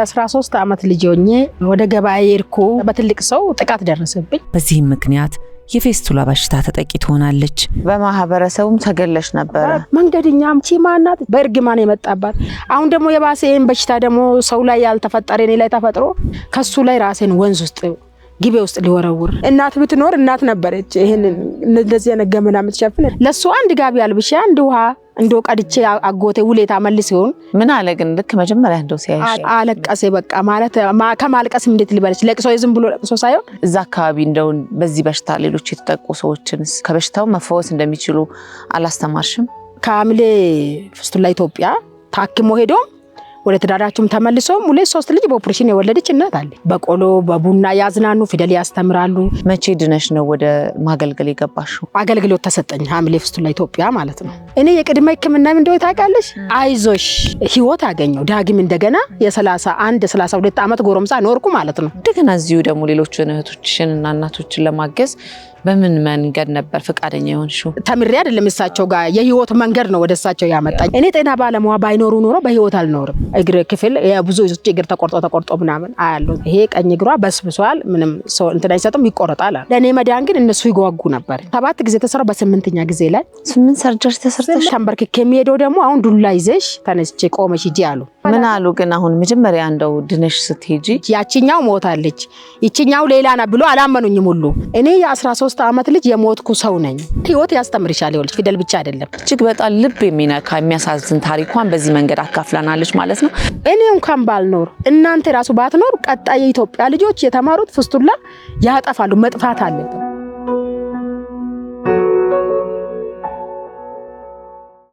13 ዓመት ልጅ ሆኜ ወደ ገበያ የርኩ በትልቅ ሰው ጥቃት ደረሰብኝ። በዚህ ምክንያት የፌስቱላ በሽታ ተጠቂ ትሆናለች። በማህበረሰቡም ተገለሽ ነበር። መንገድኛም ቺማናት በእርግማን የመጣባት አሁን ደግሞ የባሰን በሽታ ደግሞ ሰው ላይ ያልተፈጠረ እኔ ላይ ተፈጥሮ ከሱ ላይ ራሴን ወንዝ ውስጥ ግቤ ውስጥ ሊወረውር እናት ብትኖር እናት ነበረች። ይሄን እንደዚህ ያነገመና የምትሸፍን ለሱ አንድ ጋቢ አልብሻ አንድ ውሃ እንደው ቀድቼ አጎቴ ውለታ መልስ ይሆን ምን አለ ግን ልክ መጀመሪያ እንደው ሲያይሽ አለቀሰ። በቃ ማለት ከማልቀስም እንዴት ሊበልሽ ለቅሶ ዝም ብሎ ለቅሶ ሳይሆን እዛ አካባቢ እንደው በዚህ በሽታ ሌሎች የተጠቁ ሰዎችንስ ከበሽታው መፈወስ እንደሚችሉ አላስተማርሽም? ከሐምሌ ፌስቱላ ኢትዮጵያ ታክሞ ሄዶ ወደ ተዳራቸውም ተመልሶ ሁለት ሶስት ልጅ በኦፕሬሽን የወለደች እናት አለ። በቆሎ በቡና ያዝናኑ ፊደል ያስተምራሉ። መቼ ድነሽ ነው ወደ ማገልገል የገባሽው? አገልግሎት ተሰጠኝ ሐምሌ ፌስቱላ ኢትዮጵያ ማለት ነው። እኔ የቅድመ ሕክምና ምን እንደሆነ ታውቃለሽ? አይዞሽ ህይወት አገኘው ዳግም እንደገና የ31 32 ዓመት ጎረምሳ ኖርኩ ማለት ነው። እንደገና እዚሁ ደግሞ ሌሎች እህቶችሽን እና እናቶችን ለማገዝ በምን መንገድ ነበር ፈቃደኛ የሆንሽው? ተምሬ አይደለም እሳቸው ጋር የህይወት መንገድ ነው ወደሳቸው ያመጣኝ። እኔ ጤና ባለሙያ ባይኖሩ ኖሮ በህይወት አልኖርም። እግር ክፍል የብዙ እግር ተቆርጦ ምናምን አያለው። ይሄ ቀኝ እግሯ በስብሷል። ምንም ሰው እንትን አይሰጥም ይቆረጣል። ለኔ መዳን ግን እነሱ ይጓጉ ነበር። 7 ጊዜ ተሰራ። በ8ኛ ጊዜ ላይ 8 ሰርጀሪ ተሰርተሽ ተንበርክኬ የሚሄደው ደግሞ አሁን ዱላ ይዘሽ ተነስቼ ቆመሽ ሂጂ አሉ። ምን አሉ ግን አሁን መጀመሪያ እንደው ድነሽ ስትሄጂ ያቺኛው ሞታለች ይቺኛው ሌላ ና ብሎ አላመኑኝም ሁሉ። እኔ የ13 ዓመት ልጅ የሞትኩ ሰው ነኝ። ህይወት ያስተምርሻል። ይወልሽ ፊደል ብቻ አይደለም። እጅግ በጣም ልብ የሚነካ የሚያሳዝን ታሪኳን በዚህ መንገድ አካፍላናለች ማለት ነው። እኔ እንኳን ባልኖር እናንተ ራሱ ባትኖር ቀጣይ የኢትዮጵያ ልጆች የተማሩት ፌስቱላ ያጠፋሉ። መጥፋት አለበት።